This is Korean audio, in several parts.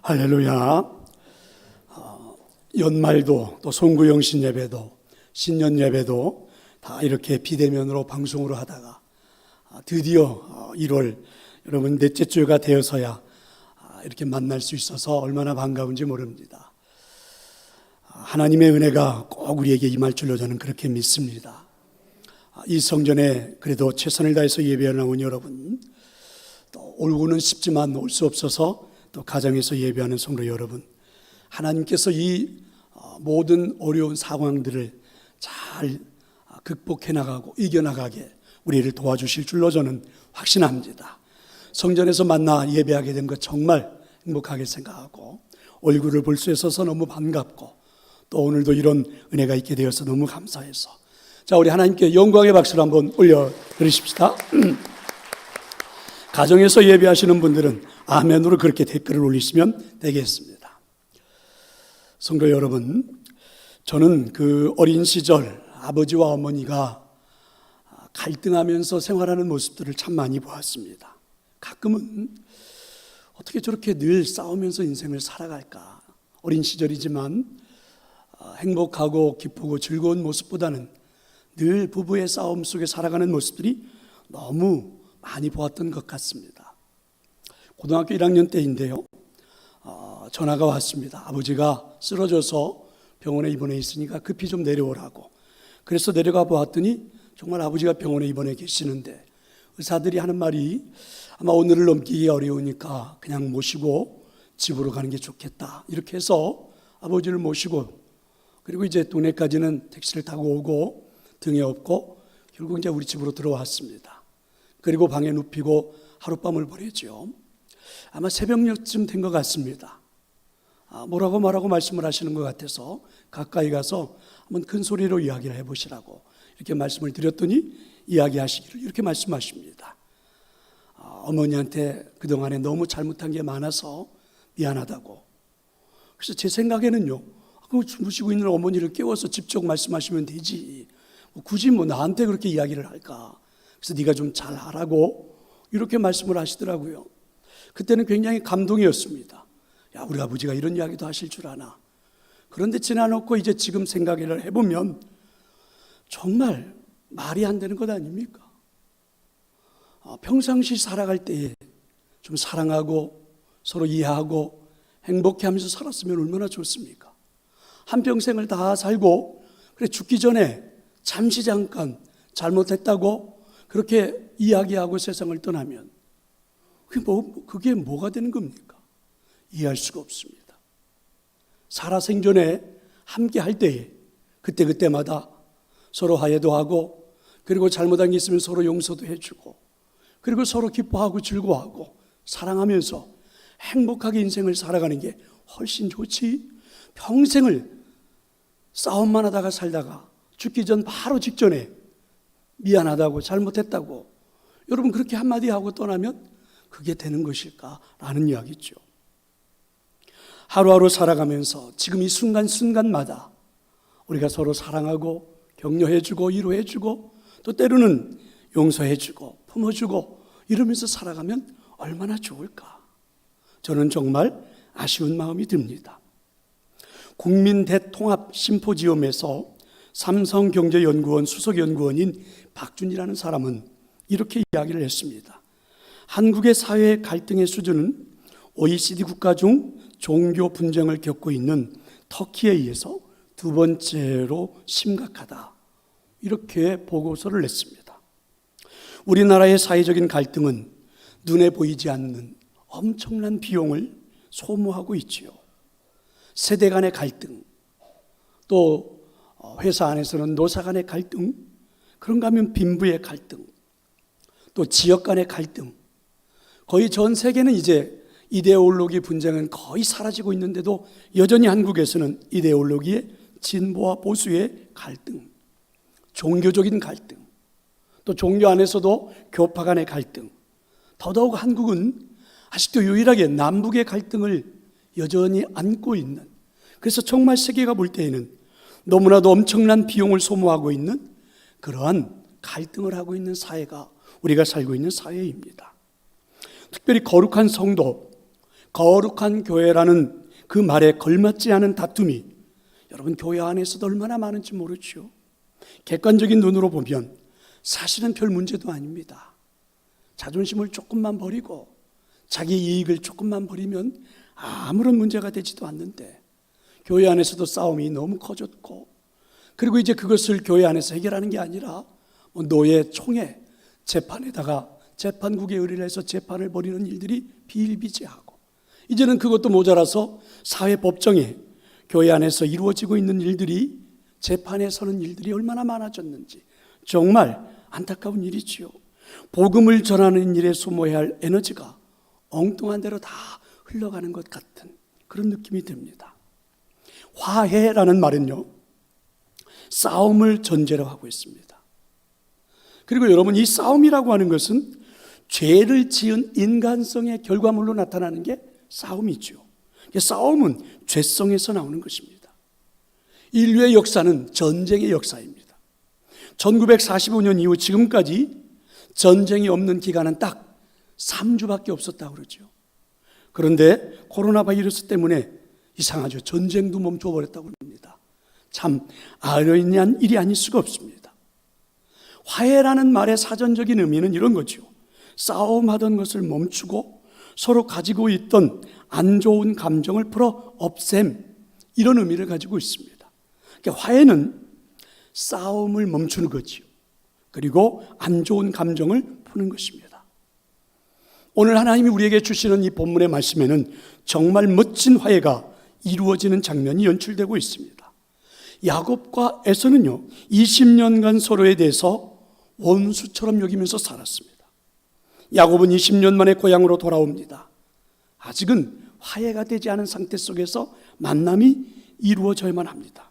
할렐루야. 연말도 또 송구영신 예배도 신년 예배도 다 이렇게 비대면으로 방송으로 하다가 드디어 1월 여러분 넷째 주가 되어서야 이렇게 만날 수 있어서 얼마나 반가운지 모릅니다. 하나님의 은혜가 꼭 우리에게 임할 줄로 저는 그렇게 믿습니다. 이 성전에 그래도 최선을 다해서 예배해 나온 여러분, 또 오고는 싶지만 올 수 없어서 또 가정에서 예배하는 성도 여러분, 하나님께서 이 모든 어려운 상황들을 잘 극복해 나가고 이겨나가게 우리를 도와주실 줄로 저는 확신합니다. 성전에서 만나 예배하게 된 것 정말 행복하게 생각하고 얼굴을 볼 수 있어서 너무 반갑고 또 오늘도 이런 은혜가 있게 되어서 너무 감사해서, 자, 우리 하나님께 영광의 박수를 한번 올려드리십시다. 가정에서 예배하시는 분들은 아멘으로 그렇게 댓글을 올리시면 되겠습니다. 성도 여러분, 저는 그 어린 시절 아버지와 어머니가 갈등하면서 생활하는 모습들을 참 많이 보았습니다. 가끔은 어떻게 저렇게 늘 싸우면서 인생을 살아갈까? 어린 시절이지만 행복하고 기쁘고 즐거운 모습보다는 늘 부부의 싸움 속에 살아가는 모습들이 너무 많이 보았던 것 같습니다. 고등학교 1학년 때인데요, 전화가 왔습니다. 아버지가 쓰러져서 병원에 입원해 있으니까 급히 좀 내려오라고. 그래서 내려가 보았더니 정말 아버지가 병원에 입원해 계시는데 의사들이 하는 말이 아마 오늘을 넘기기 어려우니까 그냥 모시고 집으로 가는 게 좋겠다, 이렇게 해서 아버지를 모시고, 그리고 이제 동네까지는 택시를 타고 오고 등에 업고 결국 이제 우리 집으로 들어왔습니다. 그리고 방에 눕히고 하룻밤을 보내죠. 아마 새벽녘쯤 된 것 같습니다. 뭐라고 말하고 말씀을 하시는 것 같아서 가까이 가서 한번 큰 소리로 이야기를 해보시라고 이렇게 말씀을 드렸더니 이야기하시기를 이렇게 말씀하십니다. 어머니한테 그동안에 너무 잘못한 게 많아서 미안하다고. 그래서 제 생각에는요, 주무시고 있는 어머니를 깨워서 직접 말씀하시면 되지, 굳이 나한테 그렇게 이야기를 할까? 그래서 네가 좀 잘하라고 이렇게 말씀을 하시더라고요. 그때는 굉장히 감동이었습니다. 야, 우리 아버지가 이런 이야기도 하실 줄 아나. 그런데 지나놓고 이제 지금 생각을 해보면 정말 말이 안 되는 것 아닙니까? 평상시 살아갈 때에 좀 사랑하고 서로 이해하고 행복해하면서 살았으면 얼마나 좋습니까? 한평생을 다 살고 그래 죽기 전에 잠시 잠깐 잘못했다고 그렇게 이야기하고 세상을 떠나면 그게 뭐가 되는 겁니까? 이해할 수가 없습니다. 살아생전에 함께 할 때에 그때마다 서로 화해도 하고, 그리고 잘못한 게 있으면 서로 용서도 해주고, 그리고 서로 기뻐하고 즐거워하고 사랑하면서 행복하게 인생을 살아가는 게 훨씬 좋지, 평생을 싸움만 하다가 살다가 죽기 전 바로 직전에 미안하다고 잘못했다고 여러분 그렇게 한마디 하고 떠나면 그게 되는 것일까라는 이야기죠. 하루하루 살아가면서 지금 이 순간순간마다 우리가 서로 사랑하고 격려해주고 위로해주고 또 때로는 용서해주고 품어주고 이러면서 살아가면 얼마나 좋을까? 저는 정말 아쉬운 마음이 듭니다. 국민대통합 심포지엄에서 삼성경제연구원 수석연구원인 박준이라는 사람은 이렇게 이야기를 했습니다. 한국의 사회 갈등의 수준은 OECD 국가 중 종교 분쟁을 겪고 있는 터키에 의해서 두 번째로 심각하다, 이렇게 보고서를 냈습니다. 우리나라의 사회적인 갈등은 눈에 보이지 않는 엄청난 비용을 소모하고 있지요. 세대 간의 갈등, 또 회사 안에서는 노사 간의 갈등, 그런가 하면 빈부의 갈등, 또 지역 간의 갈등, 거의 전 세계는 이제 이데올로기 분쟁은 거의 사라지고 있는데도 여전히 한국에서는 이데올로기의 진보와 보수의 갈등, 종교적인 갈등, 또 종교 안에서도 교파 간의 갈등, 더더욱 한국은 아직도 유일하게 남북의 갈등을 여전히 안고 있는, 그래서 정말 세계가 볼 때에는 너무나도 엄청난 비용을 소모하고 있는 그러한 갈등을 하고 있는 사회가 우리가 살고 있는 사회입니다. 특별히 거룩한 성도, 거룩한 교회라는 그 말에 걸맞지 않은 다툼이 여러분 교회 안에서도 얼마나 많은지 모르죠. 객관적인 눈으로 보면 사실은 별 문제도 아닙니다. 자존심을 조금만 버리고 자기 이익을 조금만 버리면 아무런 문제가 되지도 않는데, 교회 안에서도 싸움이 너무 커졌고, 그리고 이제 그것을 교회 안에서 해결하는 게 아니라 노예, 총회, 재판에다가 재판국에 의뢰해서 재판을 벌이는 일들이 비일비재하고, 이제는 그것도 모자라서 사회법정에 교회 안에서 이루어지고 있는 일들이, 재판에 서는 일들이 얼마나 많아졌는지 정말 안타까운 일이지요. 복음을 전하는 일에 소모해야 할 에너지가 엉뚱한 대로 다 흘러가는 것 같은 그런 느낌이 듭니다. 화해라는 말은요, 싸움을 전제로 하고 있습니다. 그리고 여러분, 이 싸움이라고 하는 것은 죄를 지은 인간성의 결과물로 나타나는 게 싸움이죠. 싸움은 죄성에서 나오는 것입니다. 인류의 역사는 전쟁의 역사입니다. 1945년 이후 지금까지 전쟁이 없는 기간은 딱 3주밖에 없었다고 그러죠. 그런데 코로나 바이러스 때문에 이상하죠. 전쟁도 멈춰버렸다고 합니다. 참 아이러니한 일이 아닐 수가 없습니다. 화해라는 말의 사전적인 의미는 이런 거죠. 싸움하던 것을 멈추고 서로 가지고 있던 안 좋은 감정을 풀어 없앰, 이런 의미를 가지고 있습니다. 그러니까 화해는 싸움을 멈추는 거지요. 그리고 안 좋은 감정을 푸는 것입니다. 오늘 하나님이 우리에게 주시는 이 본문의 말씀에는 정말 멋진 화해가 이루어지는 장면이 연출되고 있습니다. 야곱과 에서는요, 20년간 서로에 대해서 원수처럼 여기면서 살았습니다. 야곱은 20년 만에 고향으로 돌아옵니다. 아직은 화해가 되지 않은 상태 속에서 만남이 이루어져야만 합니다.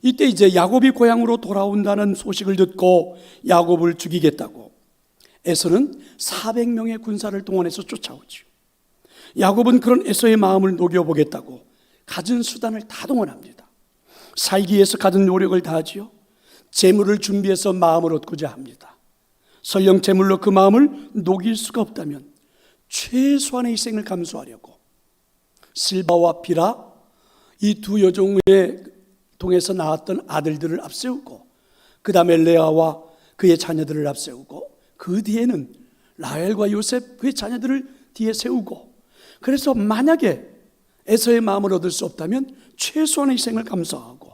이때 이제 야곱이 고향으로 돌아온다는 소식을 듣고 야곱을 죽이겠다고 에서는 400명의 군사를 동원해서 쫓아오죠. 야곱은 그런 에서의 마음을 녹여보겠다고 갖은 수단을 다 동원합니다. 살기 위해서 갖은 노력을 다하지요. 재물을 준비해서 마음을 얻고자 합니다. 설령 재물로 그 마음을 녹일 수가 없다면 최소한의 희생을 감수하려고 실바와 비라, 이 두 여종의 통해서 낳았던 아들들을 앞세우고, 그 다음에 레아와 그의 자녀들을 앞세우고, 그 뒤에는 라헬과 요셉 그의 자녀들을 뒤에 세우고, 그래서 만약에 에서의 마음을 얻을 수 없다면 최소한의 희생을 감수하고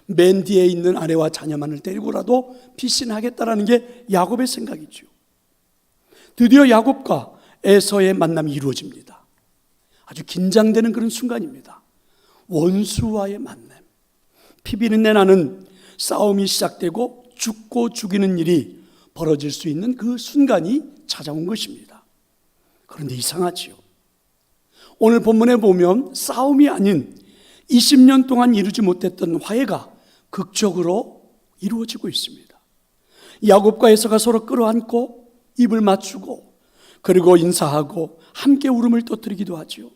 맨 뒤에 있는 아내와 자녀만을 데리고라도 피신하겠다라는 게 야곱의 생각이죠. 드디어 야곱과 에서의 만남이 이루어집니다. 아주 긴장되는 그런 순간입니다. 원수와의 만남, 피비린내 나는 싸움이 시작되고 죽고 죽이는 일이 벌어질 수 있는 그 순간이 찾아온 것입니다. 그런데 이상하지요. 오늘 본문에 보면 싸움이 아닌 20년 동안 이루지 못했던 화해가 극적으로 이루어지고 있습니다. 야곱과 에서가 서로 끌어안고 입을 맞추고, 그리고 인사하고 함께 울음을 터뜨리기도 하지요.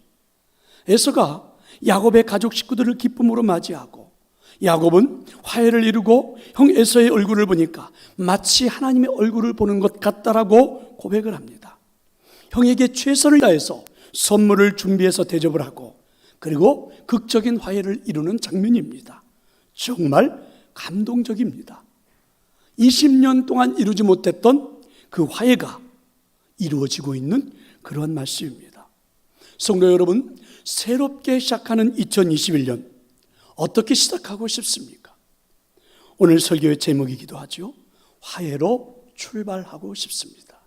에서가 야곱의 가족 식구들을 기쁨으로 맞이하고, 야곱은 화해를 이루고 형 에서의 얼굴을 보니까 마치 하나님의 얼굴을 보는 것 같다라고 고백을 합니다. 형에게 최선을 다해서 선물을 준비해서 대접을 하고, 그리고 극적인 화해를 이루는 장면입니다. 정말 감동적입니다. 20년 동안 이루지 못했던 그 화해가 이루어지고 있는 그런 말씀입니다. 성도 여러분, 새롭게 시작하는 2021년 어떻게 시작하고 싶습니까? 오늘 설교의 제목이기도 하죠. 화해로 출발하고 싶습니다.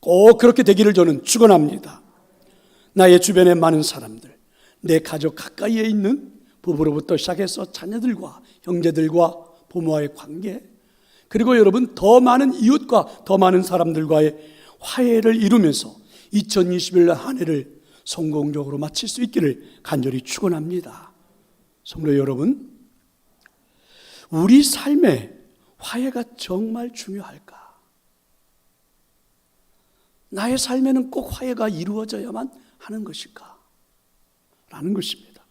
꼭 그렇게 되기를 저는 축원합니다. 나의 주변에 많은 사람들, 내 가족 가까이에 있는 부부로부터 시작해서 자녀들과 형제들과 부모와의 관계, 그리고 여러분 더 많은 이웃과 더 많은 사람들과의 화해를 이루면서 2021년 한 해를 성공적으로 마칠 수 있기를 간절히 축원합니다. 성도 여러분, 우리 삶에 화해가 정말 중요할까? 나의 삶에는 꼭 화해가 이루어져야만 하는 것일까? 라는 것입니다.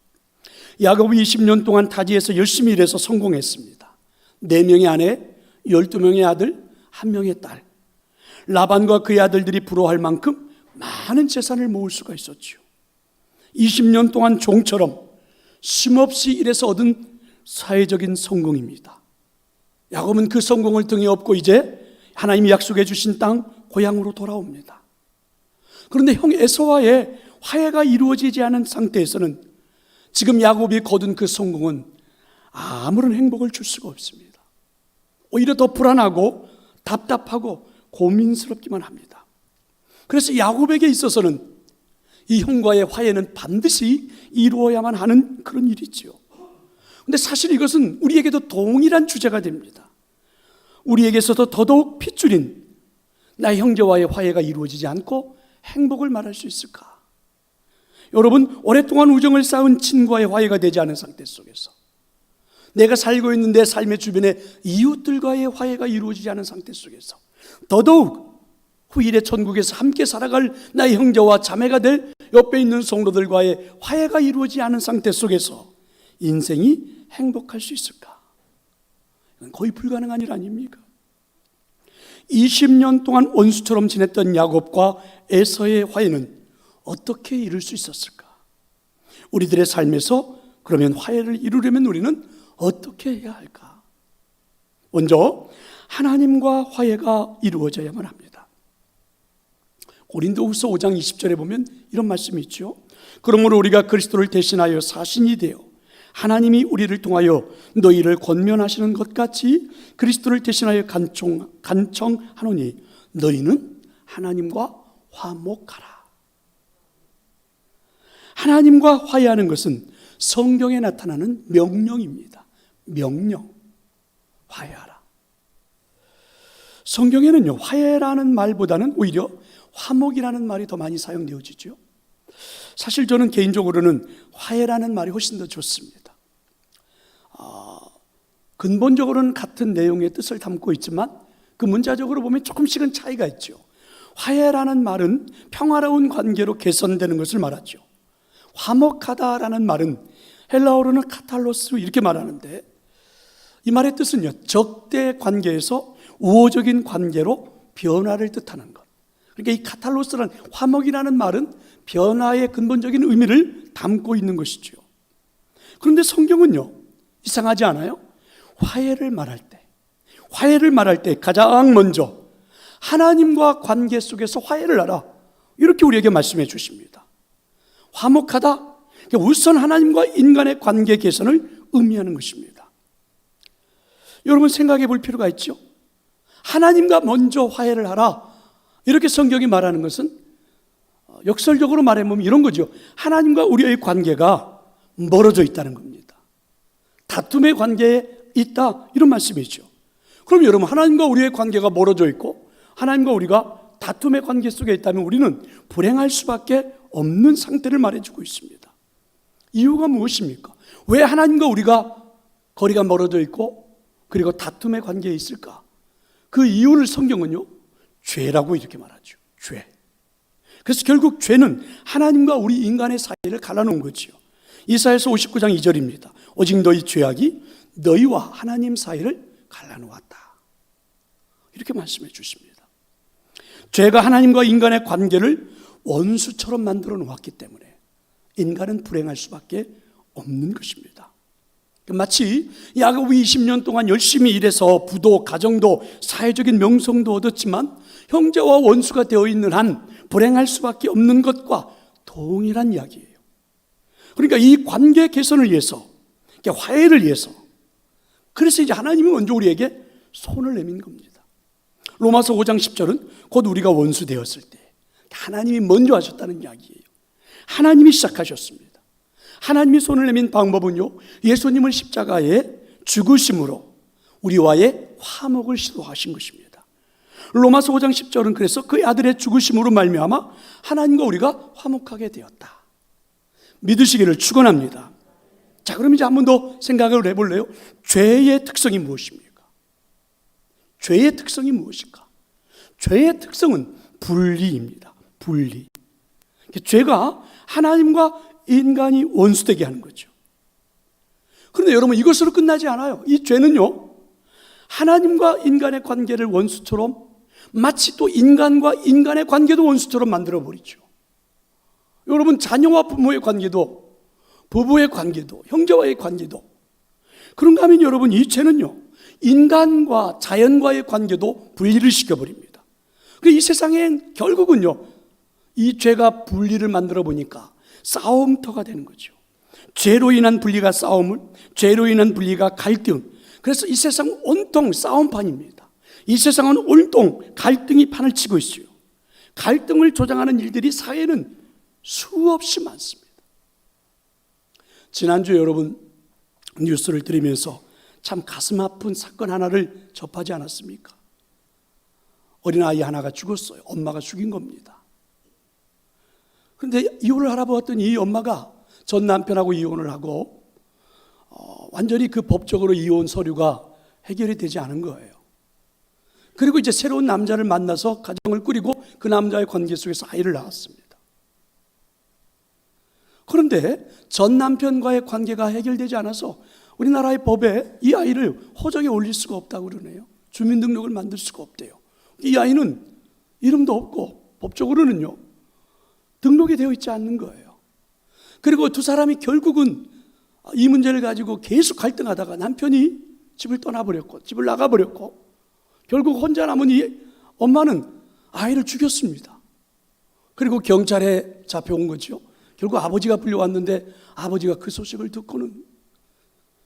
야곱이 20년 동안 타지에서 열심히 일해서 성공했습니다. 4명의 아내, 12명의 아들, 1명의 딸. 라반과 그의 아들들이 부러워할 만큼 많은 재산을 모을 수가 있었죠. 20년 동안 종처럼 쉼없이 일해서 얻은 사회적인 성공입니다. 야곱은 그 성공을 등에 업고 이제 하나님이 약속해 주신 땅 고향으로 돌아옵니다. 그런데 형 에서와의 화해가 이루어지지 않은 상태에서는 지금 야곱이 거둔 그 성공은 아무런 행복을 줄 수가 없습니다. 오히려 더 불안하고 답답하고 고민스럽기만 합니다. 그래서 야곱에게 있어서는 이 형과의 화해는 반드시 이루어야만 하는 그런 일이지요. 그런데 사실 이것은 우리에게도 동일한 주제가 됩니다. 우리에게서도 더더욱 핏줄인 나의 형제와의 화해가 이루어지지 않고 행복을 말할 수 있을까? 여러분, 오랫동안 우정을 쌓은 친구와의 화해가 되지 않은 상태 속에서 내가 살고 있는 내 삶의 주변에 이웃들과의 화해가 이루어지지 않은 상태 속에서 더더욱 후일의 천국에서 함께 살아갈 나의 형제와 자매가 될 옆에 있는 성도들과의 화해가 이루어지지 않은 상태 속에서 인생이 행복할 수 있을까? 이건 거의 불가능한 일 아닙니까? 20년 동안 원수처럼 지냈던 야곱과 에서의 화해는 어떻게 이룰 수 있었을까? 우리들의 삶에서 그러면 화해를 이루려면 우리는 어떻게 해야 할까? 먼저 하나님과 화해가 이루어져야만 합니다. 고린도후서 5장 20절에 보면 이런 말씀이 있죠. 그러므로 우리가 그리스도를 대신하여 사신이 되어 하나님이 우리를 통하여 너희를 권면하시는 것 같이 그리스도를 대신하여 간청하노니 너희는 하나님과 화목하라. 하나님과 화해하는 것은 성경에 나타나는 명령입니다. 명령. 화해하라. 성경에는요, 화해라는 말보다는 오히려 화목이라는 말이 더 많이 사용되어지죠. 사실 저는 개인적으로는 화해라는 말이 훨씬 더 좋습니다. 근본적으로는 같은 내용의 뜻을 담고 있지만 그 문자적으로 보면 조금씩은 차이가 있죠. 화해라는 말은 평화로운 관계로 개선되는 것을 말하죠. 화목하다라는 말은 헬라어로는 카탈로스 이렇게 말하는데 이 말의 뜻은요, 적대 관계에서 우호적인 관계로 변화를 뜻하는 것. 그러니까 이 카탈로스라는 화목이라는 말은 변화의 근본적인 의미를 담고 있는 것이죠. 그런데 성경은요, 이상하지 않아요? 화해를 말할 때 가장 먼저 하나님과 관계 속에서 화해를 하라, 이렇게 우리에게 말씀해 주십니다. 화목하다, 우선 하나님과 인간의 관계 개선을 의미하는 것입니다. 여러분 생각해 볼 필요가 있죠. 하나님과 먼저 화해를 하라, 이렇게 성경이 말하는 것은 역설적으로 말해보면 이런 거죠. 하나님과 우리의 관계가 멀어져 있다는 겁니다. 다툼의 관계에 있다, 이런 말씀이죠. 그럼 여러분, 하나님과 우리의 관계가 멀어져 있고 하나님과 우리가 다툼의 관계 속에 있다면 우리는 불행할 수밖에 없는 상태를 말해주고 있습니다. 이유가 무엇입니까? 왜 하나님과 우리가 거리가 멀어져 있고 그리고 다툼의 관계에 있을까? 그 이유를 성경은요, 죄라고 이렇게 말하죠. 죄. 그래서 결국 죄는 하나님과 우리 인간의 사이를 갈라놓은 거지요. 이사야서 59장 2절입니다. 오직 너희 죄악이 너희와 하나님 사이를 갈라놓았다, 이렇게 말씀해 주십니다. 죄가 하나님과 인간의 관계를 원수처럼 만들어 놓았기 때문에 인간은 불행할 수밖에 없는 것입니다. 마치 야곱이 20년 동안 열심히 일해서 부도, 가정도, 사회적인 명성도 얻었지만 형제와 원수가 되어 있는 한 불행할 수밖에 없는 것과 동일한 이야기예요. 그러니까 이 관계 개선을 위해서, 화해를 위해서, 그래서 이제 하나님이 먼저 우리에게 손을 내민 겁니다. 로마서 5장 10절은 곧 우리가 원수 되었을 때 하나님이 먼저 하셨다는 이야기예요. 하나님이 시작하셨습니다. 하나님이 손을 내민 방법은요, 예수님을 십자가에 죽으심으로 우리와의 화목을 시도하신 것입니다. 로마서 5장 10절은 그래서 그 아들의 죽으심으로 말미암아 하나님과 우리가 화목하게 되었다, 믿으시기를 축원합니다. 자, 그럼 이제 한 번 더 생각을 해볼래요? 죄의 특성이 무엇입니까? 죄의 특성이 무엇일까? 죄의 특성은 분리입니다. 분리. 죄가 하나님과 인간이 원수되게 하는 거죠. 그런데 여러분, 이것으로 끝나지 않아요. 이 죄는요, 하나님과 인간의 관계를 원수처럼, 마치 또 인간과 인간의 관계도 원수처럼 만들어버리죠. 여러분, 자녀와 부모의 관계도, 부부의 관계도, 형제와의 관계도, 그런가 하면 여러분, 이 죄는요, 인간과 자연과의 관계도 분리를 시켜버립니다. 이 세상엔 결국은요, 이 죄가 분리를 만들어 보니까 싸움터가 되는 거죠. 죄로 인한 분리가 싸움을, 죄로 인한 분리가 갈등. 그래서 이 세상은 온통 싸움판입니다. 이 세상은 온통 갈등이 판을 치고 있어요. 갈등을 조장하는 일들이 사회에는 수없이 많습니다. 지난주 여러분 뉴스를 들으면서 참 가슴 아픈 사건 하나를 접하지 않았습니까? 어린아이 하나가 죽었어요. 엄마가 죽인 겁니다. 그런데 이혼을 알아보았더니 이 엄마가 전 남편하고 이혼을 하고 완전히 그 법적으로 이혼 서류가 해결이 되지 않은 거예요. 그리고 이제 새로운 남자를 만나서 가정을 꾸리고 그 남자의 관계 속에서 아이를 낳았습니다. 그런데 전 남편과의 관계가 해결되지 않아서 우리나라의 법에 이 아이를 호적에 올릴 수가 없다고 그러네요. 주민등록을 만들 수가 없대요. 이 아이는 이름도 없고 법적으로는요, 등록이 되어 있지 않는 거예요. 그리고 두 사람이 결국은 이 문제를 가지고 계속 갈등하다가 남편이 집을 떠나버렸고 집을 나가버렸고 결국 혼자 남은 이 엄마는 아이를 죽였습니다. 그리고 경찰에 잡혀온 거죠. 결국 아버지가 불려왔는데 아버지가 그 소식을 듣고는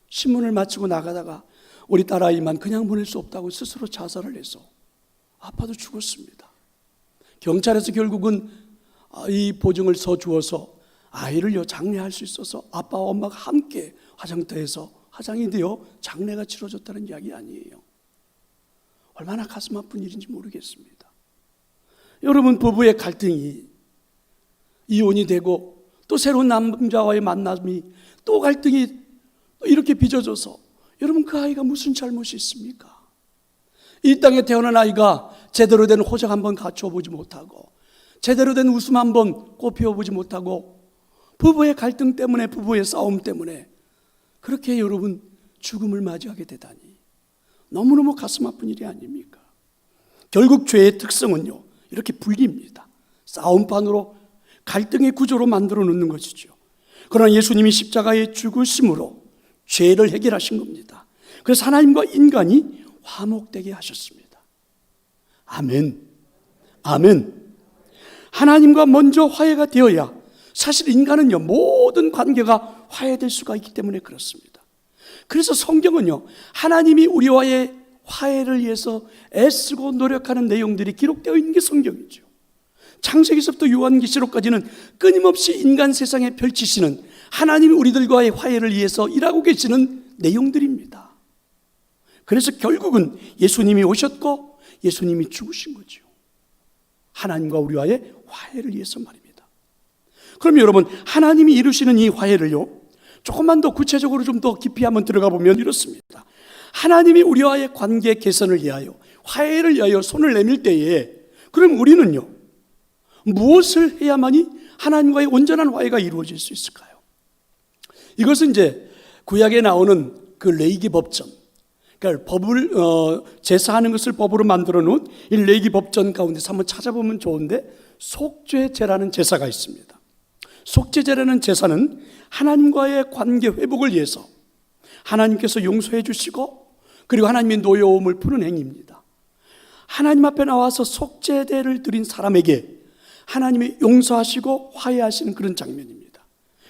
신문을 마치고 나가다가 우리 딸아이만 그냥 보낼 수 없다고 스스로 자살을 해서 아빠도 죽었습니다. 경찰에서 결국은 이 보증을 서주어서 아이를 장례할 수 있어서 아빠와 엄마가 함께 화장터에서 화장이 되어 장례가 치러졌다는 이야기 아니에요. 얼마나 가슴 아픈 일인지 모르겠습니다. 여러분, 부부의 갈등이 이혼이 되고 또 새로운 남자와의 만남이 또 갈등이 또 이렇게 빚어져서 여러분, 그 아이가 무슨 잘못이 있습니까? 이 땅에 태어난 아이가 제대로 된 호적 한번 갖춰보지 못하고 제대로 된 웃음 한번 꽃피워보지 못하고 부부의 갈등 때문에, 부부의 싸움 때문에 그렇게 여러분 죽음을 맞이하게 되다니 너무너무 가슴 아픈 일이 아닙니까? 결국 죄의 특성은요, 이렇게 분리입니다. 싸움판으로 갈등의 구조로 만들어 놓는 것이죠. 그러나 예수님이 십자가에 죽으심으로 죄를 해결하신 겁니다. 그래서 하나님과 인간이 화목되게 하셨습니다. 아멘. 아멘. 하나님과 먼저 화해가 되어야 사실 인간은요, 모든 관계가 화해될 수가 있기 때문에 그렇습니다. 그래서 성경은요, 하나님이 우리와의 화해를 위해서 애쓰고 노력하는 내용들이 기록되어 있는 게 성경이죠. 창세기서부터 요한계시록까지는 끊임없이 인간 세상에 펼치시는 하나님이 우리들과의 화해를 위해서 일하고 계시는 내용들입니다. 그래서 결국은 예수님이 오셨고 예수님이 죽으신 거죠. 하나님과 우리와의 화해를 위해서 말입니다. 그럼 여러분, 하나님이 이루시는 이 화해를요, 조금만 더 구체적으로 좀 더 깊이 한번 들어가 보면 이렇습니다. 하나님이 우리와의 관계 개선을 위하여, 화해를 위하여 손을 내밀 때에 그럼 우리는요, 무엇을 해야만이 하나님과의 온전한 화해가 이루어질 수 있을까요? 이것은 이제 구약에 나오는 그 레위기 법전, 그러니까 법을 제사하는 것을 법으로 만들어 놓은 이 레위기 법전 가운데서 한번 찾아보면 좋은데, 속죄제라는 제사가 있습니다. 속죄제라는 제사는 하나님과의 관계 회복을 위해서 하나님께서 용서해 주시고 그리고 하나님의 노여움을 푸는 행위입니다. 하나님 앞에 나와서 속죄제를 드린 사람에게 하나님이 용서하시고 화해하시는 그런 장면입니다.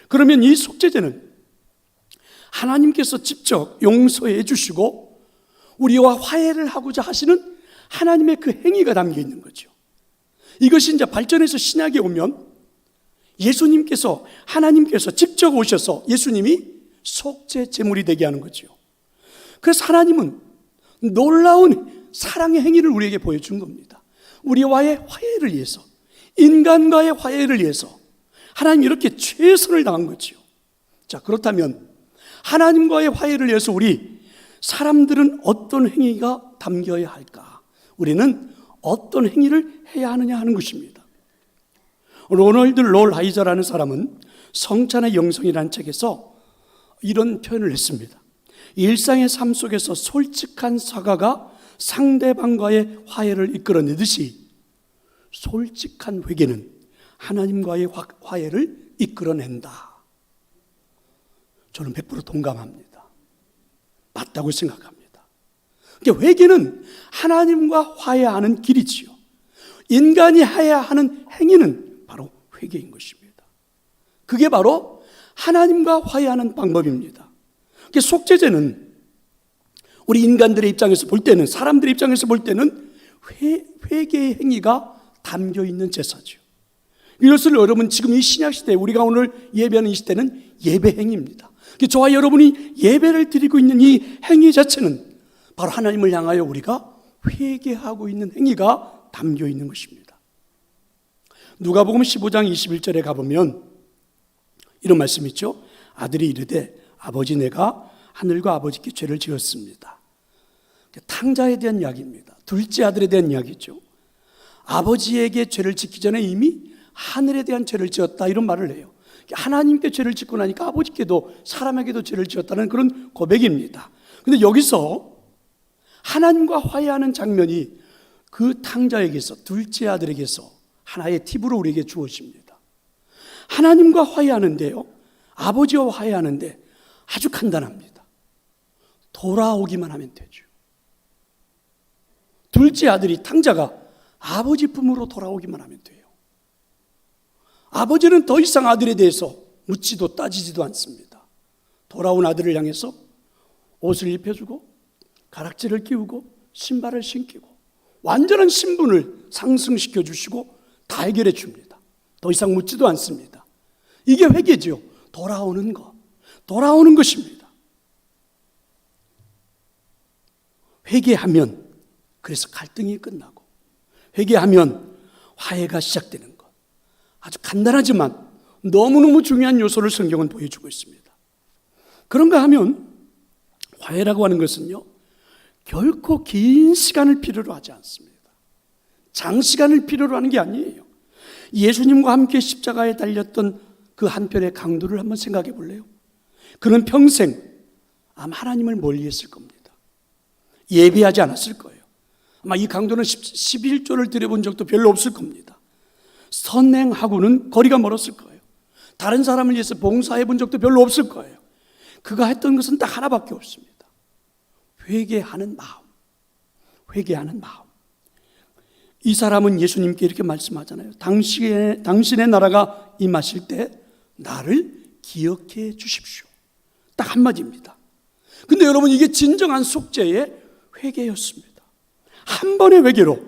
그러면 이 속죄제는 하나님께서 직접 용서해 주시고 우리와 화해를 하고자 하시는 하나님의 그 행위가 담겨 있는 거죠. 이것이 이제 발전해서 신약에 오면 예수님께서, 하나님께서 직접 오셔서 예수님이 속죄 제물이 되게 하는 거죠. 그래서 하나님은 놀라운 사랑의 행위를 우리에게 보여준 겁니다. 우리와의 화해를 위해서, 인간과의 화해를 위해서 하나님이 이렇게 최선을 다한 거죠. 자, 그렇다면 하나님과의 화해를 위해서 우리 사람들은 어떤 행위가 담겨야 할까? 우리는 어떤 행위를 해야 하느냐 하는 것입니다. 로널드 롤 하이저라는 사람은 성찬의 영성이라는 책에서 이런 표현을 했습니다. 일상의 삶 속에서 솔직한 사과가 상대방과의 화해를 이끌어내듯이 솔직한 회개는 하나님과의 화해를 이끌어낸다. 저는 100% 동감합니다. 맞다고 생각합니다. 그러니까 회개는 하나님과 화해하는 길이지요. 인간이 해야 하는 행위는 바로 회개인 것입니다. 그게 바로 하나님과 화해하는 방법입니다. 그러니까 속죄제는 우리 인간들의 입장에서 볼 때는, 사람들의 입장에서 볼 때는 회개의 행위가 담겨 있는 제사죠. 이것을 여러분 지금 이 신약시대에 우리가 오늘 예배하는 이 시대는 예배 행위입니다. 저와 여러분이 예배를 드리고 있는 이 행위 자체는 바로 하나님을 향하여 우리가 회개하고 있는 행위가 담겨 있는 것입니다. 누가복음 15장 21절에 가보면 이런 말씀이 있죠. 아들이 이르되 아버지 내가 하늘과 아버지께 죄를 지었습니다. 탕자에 대한 이야기입니다. 둘째 아들에 대한 이야기죠. 아버지에게 죄를 짓기 전에 이미 하늘에 대한 죄를 지었다 이런 말을 해요. 하나님께 죄를 짓고 나니까 아버지께도 사람에게도 죄를 지었다는 그런 고백입니다. 그런데 여기서 하나님과 화해하는 장면이 그 탕자에게서, 둘째 아들에게서 하나의 팁으로 우리에게 주어집니다. 하나님과 화해하는데요, 아버지와 화해하는데 아주 간단합니다. 돌아오기만 하면 되죠. 둘째 아들이, 탕자가 아버지 품으로 돌아오기만 하면 돼요. 아버지는 더 이상 아들에 대해서 묻지도 따지지도 않습니다. 돌아온 아들을 향해서 옷을 입혀주고 가락지를 끼우고 신발을 신기고 완전한 신분을 상승시켜 주시고 다 해결해 줍니다. 더 이상 묻지도 않습니다. 이게 회개죠. 돌아오는 것, 돌아오는 것입니다. 회개하면 그래서 갈등이 끝나고, 회개하면 화해가 시작되는 것. 아주 간단하지만 너무너무 중요한 요소를 성경은 보여주고 있습니다. 그런가 하면 화해라고 하는 것은요, 결코 긴 시간을 필요로 하지 않습니다. 장시간을 필요로 하는 게 아니에요. 예수님과 함께 십자가에 달렸던 그 한편의 강도를 한번 생각해 볼래요? 그는 평생 아마 하나님을 멀리했을 겁니다. 예배하지 않았을 거예요. 아마 이 강도는 11조를 드려본 적도 별로 없을 겁니다. 선행하고는 거리가 멀었을 거예요. 다른 사람을 위해서 봉사해 본 적도 별로 없을 거예요. 그가 했던 것은 딱 하나밖에 없습니다. 회개하는 마음, 회개하는 마음. 이 사람은 예수님께 이렇게 말씀하잖아요. 당신의 나라가 임하실 때 나를 기억해 주십시오. 딱 한마디입니다. 근데 여러분, 이게 진정한 속죄의 회개였습니다. 한 번의 회개로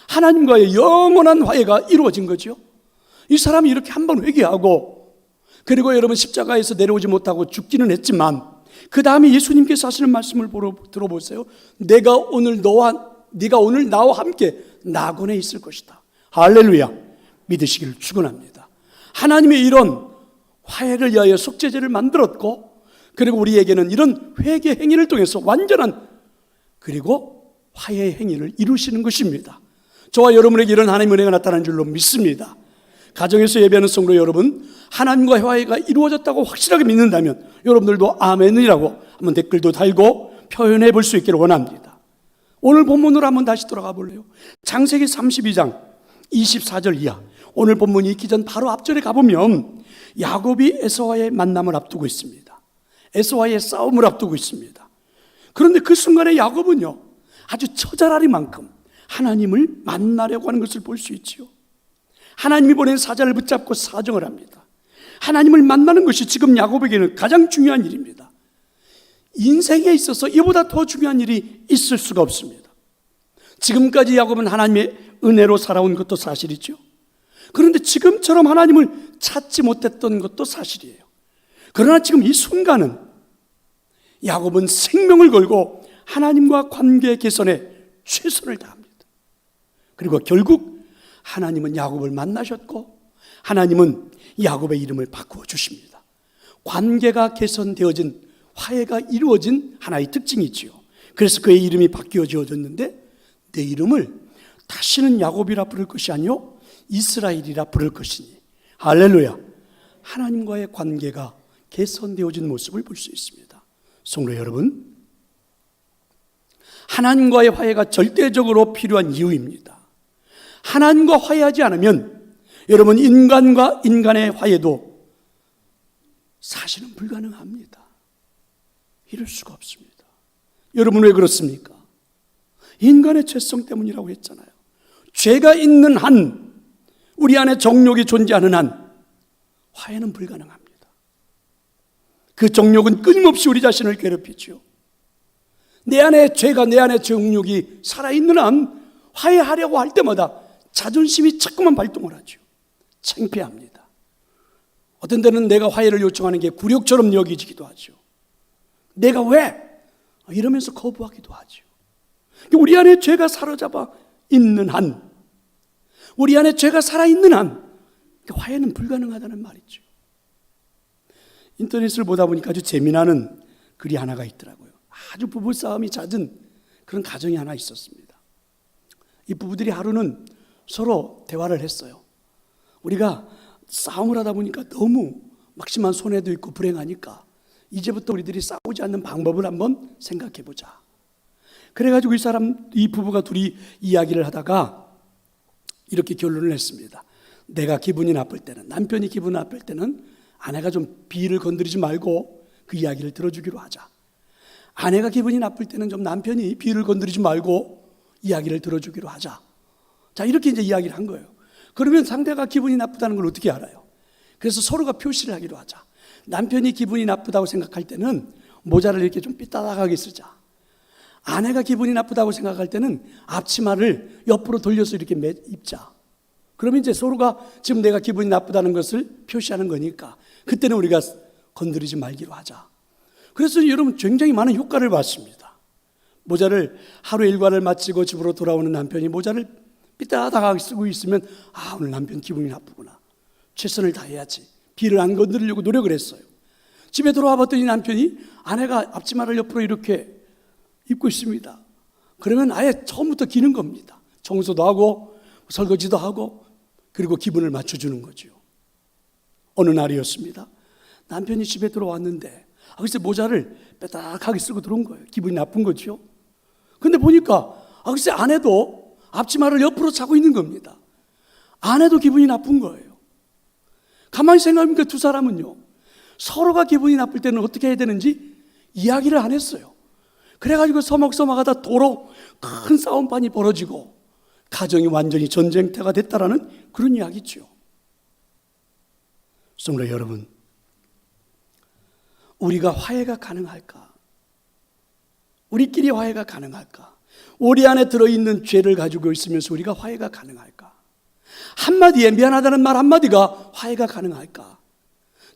하나님과의 영원한 화해가 이루어진 거죠. 이 사람이 이렇게 한 번 회개하고, 그리고 여러분 십자가에서 내려오지 못하고 죽기는 했지만 그 다음에 예수님께서 하시는 말씀을 들어보세요. 네가 오늘 나와 함께 낙원에 있을 것이다. 할렐루야. 믿으시기를 축원합니다. 하나님의 이런 화해를 위하여 속죄제를 만들었고, 그리고 우리에게는 이런 회개 행위를 통해서 완전한 그리고 화해의 행위를 이루시는 것입니다. 저와 여러분에게 이런 하나님의 은혜가 나타난 줄로 믿습니다. 가정에서 예배하는 성도 여러분, 하나님과 화해가 이루어졌다고 확실하게 믿는다면 여러분들도 아멘이라고 한번 댓글도 달고 표현해 볼 수 있기를 원합니다. 오늘 본문으로 한번 다시 돌아가 볼래요? 창세기 32장 24절 이하, 오늘 본문이 있기 전 바로 앞절에 가보면 야곱이 에서와의 만남을 앞두고 있습니다. 에서와의 싸움을 앞두고 있습니다. 그런데 그 순간에 야곱은요, 아주 처절하리만큼 하나님을 만나려고 하는 것을 볼 수 있지요. 하나님이 보낸 사자를 붙잡고 사정을 합니다. 하나님을 만나는 것이 지금 야곱에게는 가장 중요한 일입니다. 인생에 있어서 이보다 더 중요한 일이 있을 수가 없습니다. 지금까지 야곱은 하나님의 은혜로 살아온 것도 사실이죠. 그런데 지금처럼 하나님을 찾지 못했던 것도 사실이에요. 그러나 지금 이 순간은 야곱은 생명을 걸고 하나님과 관계 개선에 최선을 다합니다. 그리고 결국 하나님은 야곱을 만나셨고 하나님은 야곱의 이름을 바꾸어 주십니다. 관계가 개선되어진, 화해가 이루어진 하나의 특징이지요. 그래서 그의 이름이 바뀌어 지어졌는데, 내 이름을 다시는 야곱이라 부를 것이 아니요 이스라엘이라 부를 것이니. 할렐루야. 하나님과의 관계가 개선되어진 모습을 볼 수 있습니다. 성도 여러분, 하나님과의 화해가 절대적으로 필요한 이유입니다. 하나님과 화해하지 않으면 여러분, 인간과 인간의 화해도 사실은 불가능합니다. 이럴 수가 없습니다. 여러분, 왜 그렇습니까? 인간의 죄성 때문이라고 했잖아요. 죄가 있는 한, 우리 안에 정욕이 존재하는 한 화해는 불가능합니다. 그 정욕은 끊임없이 우리 자신을 괴롭히죠. 내 안에 죄가, 내 안에 정욕이 살아있는 한 화해하려고 할 때마다 자존심이 자꾸만 발동을 하죠. 창피합니다. 어떤 때는 내가 화해를 요청하는 게 굴욕처럼 여기지기도 하죠. 내가 왜? 이러면서 거부하기도 하죠. 우리 안에 죄가 사로잡아 있는 한, 우리 안에 죄가 살아있는 한 화해는 불가능하다는 말이죠. 인터넷을 보다 보니까 아주 재미나는 글이 하나가 있더라고요. 아주 부부싸움이 잦은 그런 가정이 하나 있었습니다. 이 부부들이 하루는 서로 대화를 했어요. 우리가 싸움을 하다 보니까 너무 막심한 손해도 있고 불행하니까 이제부터 우리들이 싸우지 않는 방법을 한번 생각해 보자. 그래가지고 이 부부가 둘이 이야기를 하다가 이렇게 결론을 냈습니다. 내가 기분이 나쁠 때는, 남편이 기분 나쁠 때는 아내가 좀 비위를 건드리지 말고 그 이야기를 들어주기로 하자. 아내가 기분이 나쁠 때는 좀 남편이 비위를 건드리지 말고 이야기를 들어주기로 하자. 자, 이렇게 이제 이야기를 한 거예요. 그러면 상대가 기분이 나쁘다는 걸 어떻게 알아요? 그래서 서로가 표시를 하기로 하자. 남편이 기분이 나쁘다고 생각할 때는 모자를 이렇게 좀 삐딱하게 쓰자. 아내가 기분이 나쁘다고 생각할 때는 앞치마를 옆으로 돌려서 이렇게 입자. 그러면 이제 서로가 지금 내가 기분이 나쁘다는 것을 표시하는 거니까 그때는 우리가 건드리지 말기로 하자. 그래서 여러분 굉장히 많은 효과를 봤습니다. 모자를 하루 일과를 마치고 집으로 돌아오는 남편이 모자를 삐딱하게 쓰고 있으면 오늘 남편 기분이 나쁘구나. 최선을 다해야지. 비를 안 건드리려고 노력을 했어요. 집에 돌아와 봤더니 남편이 아내가 앞치마를 옆으로 이렇게 입고 있습니다. 그러면 아예 처음부터 기는 겁니다. 청소도 하고 설거지도 하고 그리고 기분을 맞춰주는 거죠. 어느 날이었습니다. 남편이 집에 들어왔는데 글쎄 모자를 빼딱하게 쓰고 들어온 거예요. 기분이 나쁜 거죠. 근데 보니까 글쎄 아내도 앞치마를 옆으로 차고 있는 겁니다. 아내도 기분이 나쁜 거예요. 가만히 생각해보니까 두 사람은요, 서로가 기분이 나쁠 때는 어떻게 해야 되는지 이야기를 안 했어요. 그래가지고 서먹서먹하다 도로 큰 싸움판이 벌어지고 가정이 완전히 전쟁터가 됐다라는 그런 이야기죠. 성도 여러분, 우리가 화해가 가능할까? 우리끼리 화해가 가능할까? 우리 안에 들어있는 죄를 가지고 있으면서 우리가 화해가 가능할까? 한마디에 미안하다는 말 한마디가 화해가 가능할까?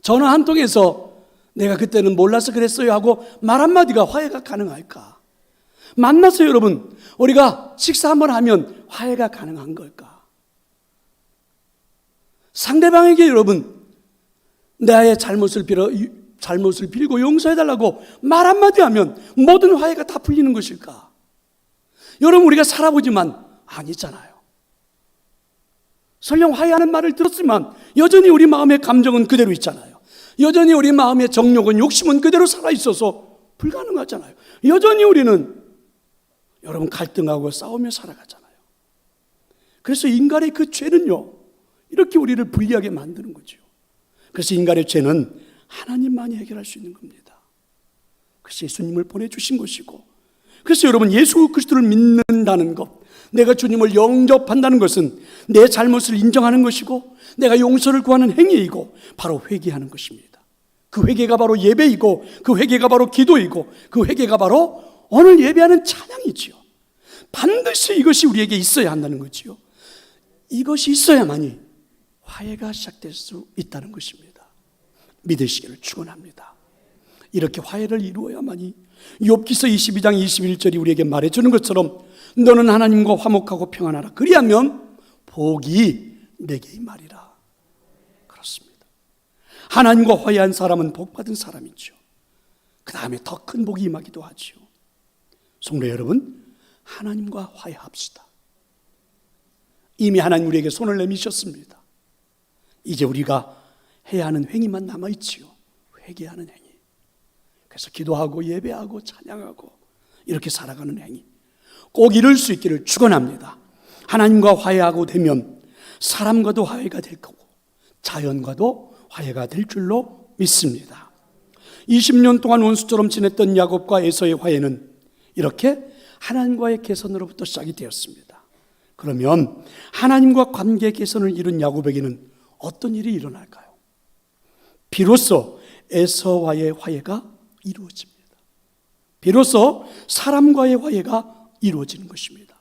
전화 한 통에서 내가 그때는 몰라서 그랬어요 하고 말 한마디가 화해가 가능할까? 만나서 여러분 우리가 식사 한번 하면 화해가 가능한 걸까? 상대방에게 여러분 나의 잘못을 빌고 용서해달라고 말 한마디 하면 모든 화해가 다 풀리는 것일까? 여러분 우리가 살아보지만 아니잖아요. 설령 화해하는 말을 들었지만 여전히 우리 마음의 감정은 그대로 있잖아요. 여전히 우리 마음의 정욕은 욕심은 그대로 살아있어서 불가능하잖아요. 여전히 우리는 여러분 갈등하고 싸우며 살아가잖아요. 그래서 인간의 그 죄는요 이렇게 우리를 불리하게 만드는 거죠. 그래서 인간의 죄는 하나님만이 해결할 수 있는 겁니다. 그래서 예수님을 보내주신 것이고, 그래서 여러분 예수 그리스도를 믿는다는 것, 내가 주님을 영접한다는 것은 내 잘못을 인정하는 것이고 내가 용서를 구하는 행위이고 바로 회개하는 것입니다. 그 회개가 바로 예배이고 그 회개가 바로 기도이고 그 회개가 바로 오늘 예배하는 찬양이지요. 반드시 이것이 우리에게 있어야 한다는 거지요. 이것이 있어야만이 화해가 시작될 수 있다는 것입니다. 믿으시기를 축원합니다. 이렇게 화해를 이루어야만이 욥기서 22장 21절이 우리에게 말해주는 것처럼 너는 하나님과 화목하고 평안하라. 그리하면 복이 내게 임하리라. 그렇습니다. 하나님과 화해한 사람은 복받은 사람이죠. 그 다음에 더 큰 복이 임하기도 하죠. 성도 여러분, 하나님과 화해합시다. 이미 하나님 우리에게 손을 내미셨습니다. 이제 우리가 해야 하는 행위만 남아있지요. 회개하는 행위. 그래서 기도하고 예배하고 찬양하고 이렇게 살아가는 행위 꼭 이룰 수 있기를 축원합니다. 하나님과 화해하고 되면 사람과도 화해가 될 거고 자연과도 화해가 될 줄로 믿습니다. 20년 동안 원수처럼 지냈던 야곱과 에서의 화해는 이렇게 하나님과의 개선으로부터 시작이 되었습니다. 그러면 하나님과 관계 개선을 이룬 야곱에게는 어떤 일이 일어날까요? 비로소 에서와의 화해가 이루어집니다. 비로소 사람과의 화해가 이루어지는 것입니다.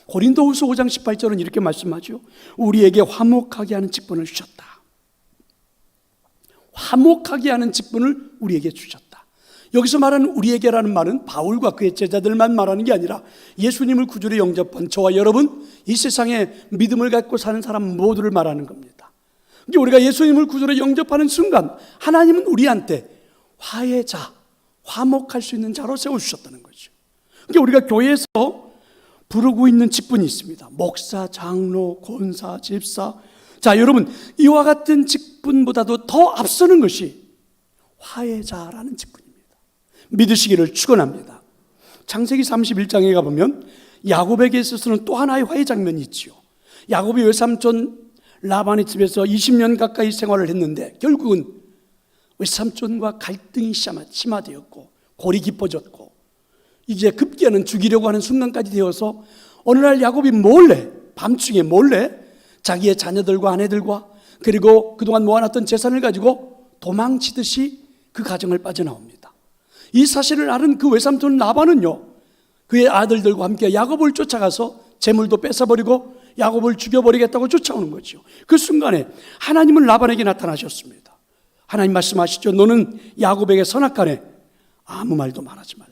고린도후서 5장 18절은 이렇게 말씀하죠. 우리에게 화목하게 하는 직분을 주셨다. 화목하게 하는 직분을 우리에게 주셨다. 여기서 말하는 우리에게라는 말은 바울과 그의 제자들만 말하는 게 아니라 예수님을 구주로 영접한 저와 여러분, 이 세상에 믿음을 갖고 사는 사람 모두를 말하는 겁니다. 우리가 예수님을 구주로 영접하는 순간 하나님은 우리한테 화해자, 화목할 수 있는 자로 세워주셨다는 거죠. 우리가 교회에서 부르고 있는 직분이 있습니다. 목사, 장로, 권사, 집사. 자, 여러분, 이와 같은 직분보다도 더 앞서는 것이 화해자라는 직분입니다. 믿으시기를 축원합니다. 창세기 31장에 가보면 야곱에게 있어서는 또 하나의 화해 장면이 있지요. 야곱이 외삼촌 라반의 집에서 20년 가까이 생활을 했는데 결국은 외삼촌과 갈등이 심화되었고 골이 깊어졌고 이제 급기야는 죽이려고 하는 순간까지 되어서 어느 날 야곱이 몰래, 밤중에 몰래 자기의 자녀들과 아내들과 그리고 그동안 모아놨던 재산을 가지고 도망치듯이 그 가정을 빠져나옵니다. 이 사실을 알은 그 외삼촌 라반은요, 그의 아들들과 함께 야곱을 쫓아가서 재물도 뺏어버리고 야곱을 죽여버리겠다고 쫓아오는 거죠. 그 순간에 하나님은 라반에게 나타나셨습니다. 하나님 말씀하시죠. 너는 야곱에게 선악간에 아무 말도 말하지 말라.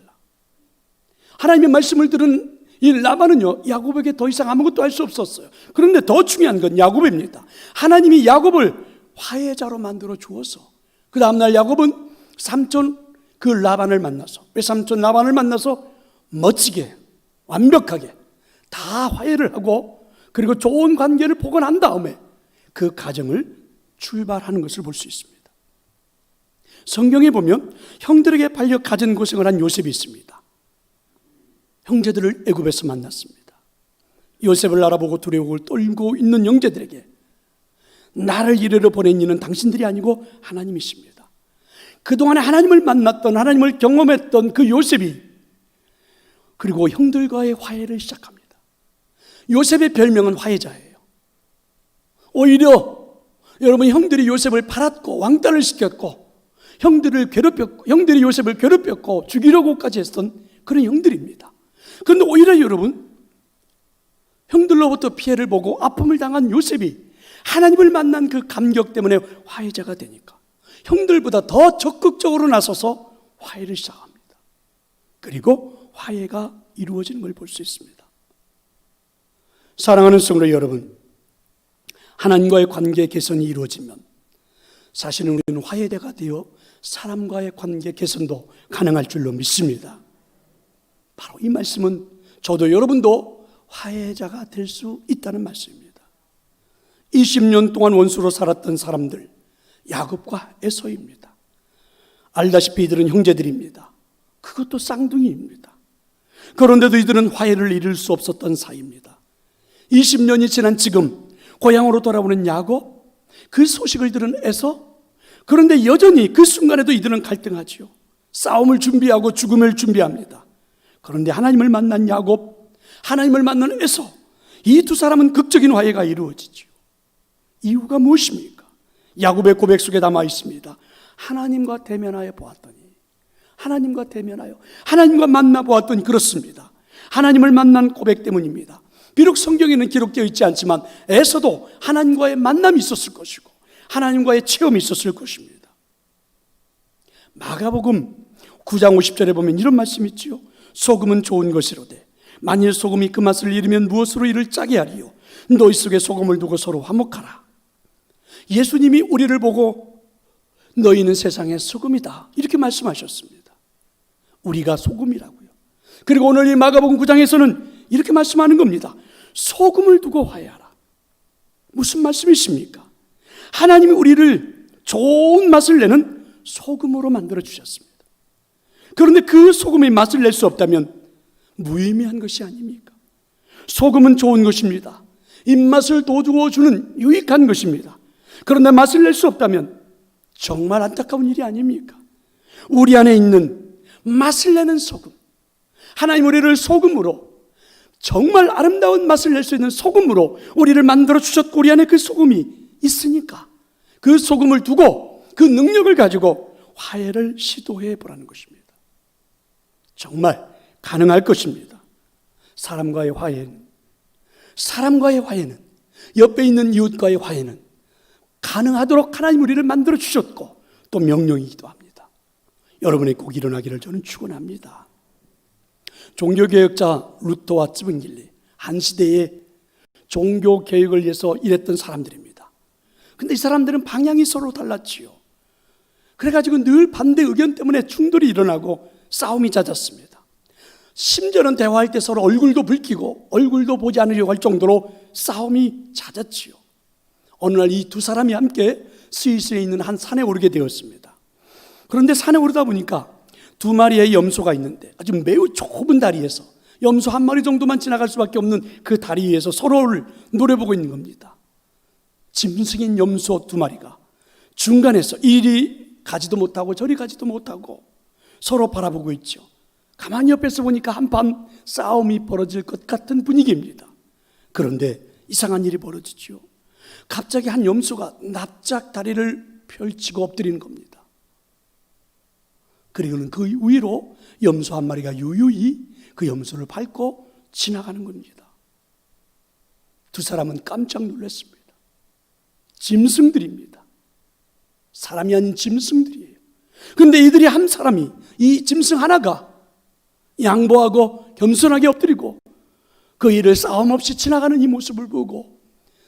하나님의 말씀을 들은 이 라반은요, 야곱에게 더 이상 아무것도 할 수 없었어요. 그런데 더 중요한 건 야곱입니다. 하나님이 야곱을 화해자로 만들어 주어서 그 다음날 야곱은 삼촌 그 라반을 만나서, 외삼촌 라반을 만나서 멋지게 완벽하게 다 화해를 하고 그리고 좋은 관계를 보고 난 다음에 그 가정을 출발하는 것을 볼 수 있습니다. 성경에 보면 형들에게 팔려 가진 고생을 한 요셉이 있습니다. 형제들을 애굽에서 만났습니다. 요셉을 알아보고 두려움을 떨고 있는 형제들에게 나를 이리로 보낸 이는 당신들이 아니고 하나님이십니다. 그동안에 하나님을 만났던, 하나님을 경험했던 그 요셉이 그리고 형들과의 화해를 시작합니다. 요셉의 별명은 화해자예요. 오히려 여러분, 형들이 요셉을 팔았고 왕따를 시켰고 형들을 괴롭혔고, 형들이 요셉을 괴롭혔고 죽이려고까지 했던 그런 형들입니다. 그런데 오히려 여러분, 형들로부터 피해를 보고 아픔을 당한 요셉이 하나님을 만난 그 감격 때문에 화해자가 되니까 형들보다 더 적극적으로 나서서 화해를 시작합니다. 그리고 화해가 이루어지는 걸 볼 수 있습니다. 사랑하는 성도 여러분, 하나님과의 관계 개선이 이루어지면 사실은 우리는 화해대가 되어 사람과의 관계 개선도 가능할 줄로 믿습니다. 바로 이 말씀은 저도 여러분도 화해자가 될 수 있다는 말씀입니다. 20년 동안 원수로 살았던 사람들, 야곱과 에서입니다. 알다시피 이들은 형제들입니다. 그것도 쌍둥이입니다. 그런데도 이들은 화해를 이룰 수 없었던 사이입니다. 20년이 지난 지금 고향으로 돌아오는 야곱, 그 소식을 들은 에서, 그런데 여전히 그 순간에도 이들은 갈등하지요. 싸움을 준비하고 죽음을 준비합니다. 그런데 하나님을 만난 야곱, 하나님을 만난 에서, 이 두 사람은 극적인 화해가 이루어지죠. 이유가 무엇입니까? 야곱의 고백 속에 담아 있습니다. 하나님과 대면하여 보았더니, 하나님과 대면하여, 하나님과 만나 보았더니 그렇습니다. 하나님을 만난 고백 때문입니다. 비록 성경에는 기록되어 있지 않지만 에서도 하나님과의 만남이 있었을 것이고 하나님과의 체험이 있었을 것입니다. 마가복음 9장 50절에 보면 이런 말씀이 있지요. 소금은 좋은 것이로되 만일 소금이 그 맛을 잃으면 무엇으로 이를 짜게 하리요. 너희 속에 소금을 두고 서로 화목하라. 예수님이 우리를 보고 너희는 세상의 소금이다, 이렇게 말씀하셨습니다. 우리가 소금이라고요. 그리고 오늘 이 마가복음 9장에서는 이렇게 말씀하는 겁니다. 소금을 두고 화해하라. 무슨 말씀이십니까? 하나님이 우리를 좋은 맛을 내는 소금으로 만들어 주셨습니다. 그런데 그 소금의 맛을 낼 수 없다면 무의미한 것이 아닙니까? 소금은 좋은 것입니다. 입맛을 돋우어 주는 유익한 것입니다. 그런데 맛을 낼 수 없다면 정말 안타까운 일이 아닙니까? 우리 안에 있는 맛을 내는 소금, 하나님 우리를 소금으로, 정말 아름다운 맛을 낼 수 있는 소금으로 우리를 만들어 주셨고, 우리 안에 그 소금이 있으니까 그 소금을 두고 그 능력을 가지고 화해를 시도해 보라는 것입니다. 정말 가능할 것입니다. 사람과의 화해는, 옆에 있는 이웃과의 화해는 가능하도록 하나님 우리를 만들어 주셨고 또 명령이기도 합니다. 여러분의 꼭 일어나기를 저는 축원합니다. 종교개혁자 루터와 쯔빙길리, 한 시대에 종교개혁을 위해서 일했던 사람들입니다. 근데 이 사람들은 방향이 서로 달랐지요. 그래가지고 늘 반대 의견 때문에 충돌이 일어나고 싸움이 잦았습니다. 심지어는 대화할 때 서로 얼굴도 붉히고 얼굴도 보지 않으려고 할 정도로 싸움이 잦았지요. 어느 날 이 두 사람이 함께 스위스에 있는 한 산에 오르게 되었습니다. 그런데 산에 오르다 보니까 두 마리의 염소가 있는데 아주 매우 좁은 다리에서 염소 한 마리 정도만 지나갈 수밖에 없는 그 다리 위에서 서로를 노려보고 있는 겁니다. 짐승인 염소 두 마리가 중간에서 이리 가지도 못하고 저리 가지도 못하고 서로 바라보고 있죠. 가만히 옆에서 보니까 한판 싸움이 벌어질 것 같은 분위기입니다. 그런데 이상한 일이 벌어지죠. 갑자기 한 염소가 납작 다리를 펼치고 엎드리는 겁니다. 그리고는 그 위로 염소 한 마리가 유유히 그 염소를 밟고 지나가는 겁니다. 두 사람은 깜짝 놀랐습니다. 짐승들입니다. 사람이 아닌 짐승들이에요. 그런데 이들이 한 사람이, 이 짐승 하나가 양보하고 겸손하게 엎드리고 그 일을 싸움 없이 지나가는 이 모습을 보고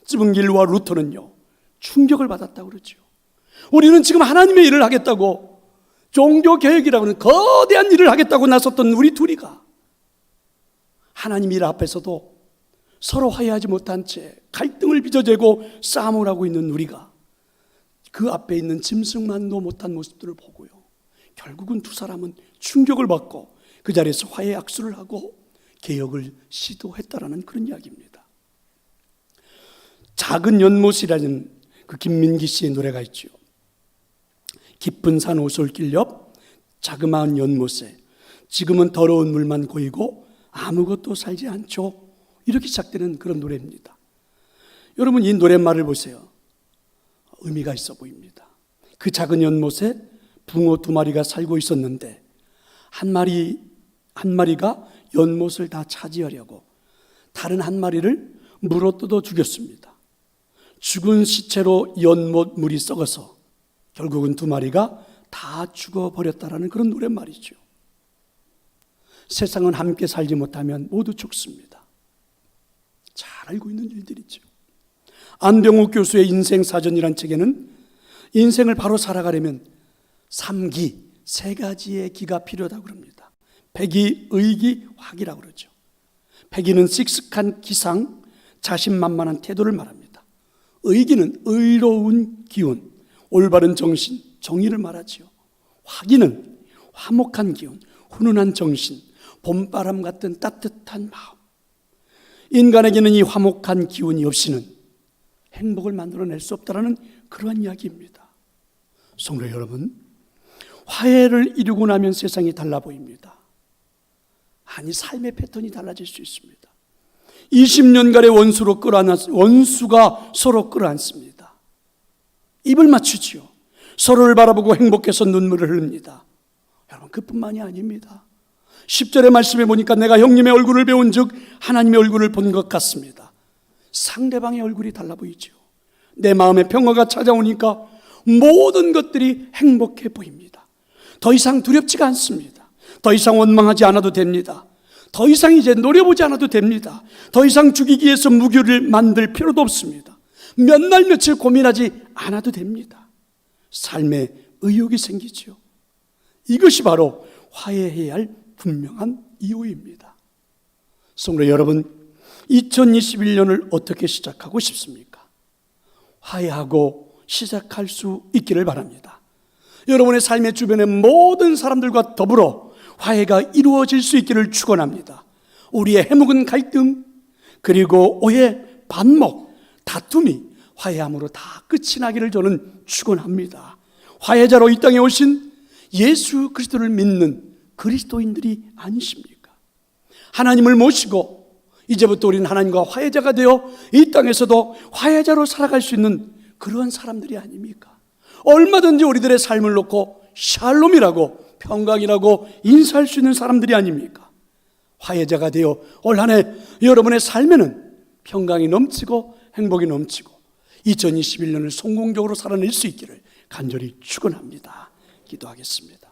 쯔빙길리와 루터는요, 충격을 받았다고 그러죠. 우리는 지금 하나님의 일을 하겠다고, 종교개혁이라고 하는 거대한 일을 하겠다고 나섰던 우리 둘이가 하나님 일 앞에서도 서로 화해하지 못한 채 갈등을 빚어재고 싸움을 하고 있는 우리가 그 앞에 있는 짐승만도 못한 모습들을 보고요, 결국은 두 사람은 충격을 받고 그 자리에서 화해 악수를 하고 개혁을 시도했다라는 그런 이야기입니다. 작은 연못이라는 그 김민기 씨의 노래가 있죠. 깊은 산 오솔길 옆 자그마한 연못에 지금은 더러운 물만 고이고 아무것도 살지 않죠. 이렇게 시작되는 그런 노래입니다. 여러분, 이 노랫말을 보세요. 의미가 있어 보입니다. 그 작은 연못에 붕어 두 마리가 살고 있었는데 한 마리가 연못을 다 차지하려고 다른 한 마리를 물어뜯어 죽였습니다. 죽은 시체로 연못 물이 썩어서 결국은 두 마리가 다 죽어버렸다라는 그런 노랫말이죠. 세상은 함께 살지 못하면 모두 죽습니다. 잘 알고 있는 일들이죠. 안병욱 교수의 인생사전이란 책에는 인생을 바로 살아가려면 3기, 세 가지의 기가 필요하다고 합니다. 백이, 의기, 화기라고 그러죠. 백이는 씩씩한 기상, 자신만만한 태도를 말합니다. 의기는 의로운 기운, 올바른 정신, 정의를 말하지요. 화기는 화목한 기운, 훈훈한 정신, 봄바람 같은 따뜻한 마음. 인간에게는 이 화목한 기운이 없이는 행복을 만들어낼 수 없다는 그러한 이야기입니다. 성도 여러분, 화해를 이루고 나면 세상이 달라 보입니다. 아니, 삶의 패턴이 달라질 수 있습니다. 20년간의 원수가 서로 끌어안습니다. 입을 맞추지요. 서로를 바라보고 행복해서 눈물을 흘립니다. 여러분, 그뿐만이 아닙니다. 10절의 말씀에 보니까 내가 형님의 얼굴을 배운 즉 하나님의 얼굴을 본 것 같습니다. 상대방의 얼굴이 달라 보이죠. 내 마음에 평화가 찾아오니까 모든 것들이 행복해 보입니다. 더 이상 두렵지가 않습니다. 더 이상 원망하지 않아도 됩니다. 더 이상 이제 노려보지 않아도 됩니다. 더 이상 죽이기 위해서 무기를 만들 필요도 없습니다. 몇 날 며칠 고민하지 않아도 됩니다. 삶에 의욕이 생기죠. 이것이 바로 화해해야 할 분명한 이유입니다. 성도 여러분, 2021년을 어떻게 시작하고 싶습니까? 화해하고 시작할 수 있기를 바랍니다. 여러분의 삶의 주변의 모든 사람들과 더불어 화해가 이루어질 수 있기를 축원합니다. 우리의 해묵은 갈등, 그리고 오해, 반목, 다툼이 화해함으로 다 끝이 나기를 저는 축원합니다. 화해자로 이 땅에 오신 예수 그리스도를 믿는 그리스도인들이 아니십니까? 하나님을 모시고 이제부터 우리는 하나님과 화해자가 되어 이 땅에서도 화해자로 살아갈 수 있는 그런 사람들이 아닙니까? 얼마든지 우리들의 삶을 놓고 샬롬이라고, 평강이라고 인사할 수 있는 사람들이 아닙니까? 화해자가 되어 올 한 해 여러분의 삶에는 평강이 넘치고 행복이 넘치고 2021년을 성공적으로 살아낼 수 있기를 간절히 축원합니다. 기도하겠습니다.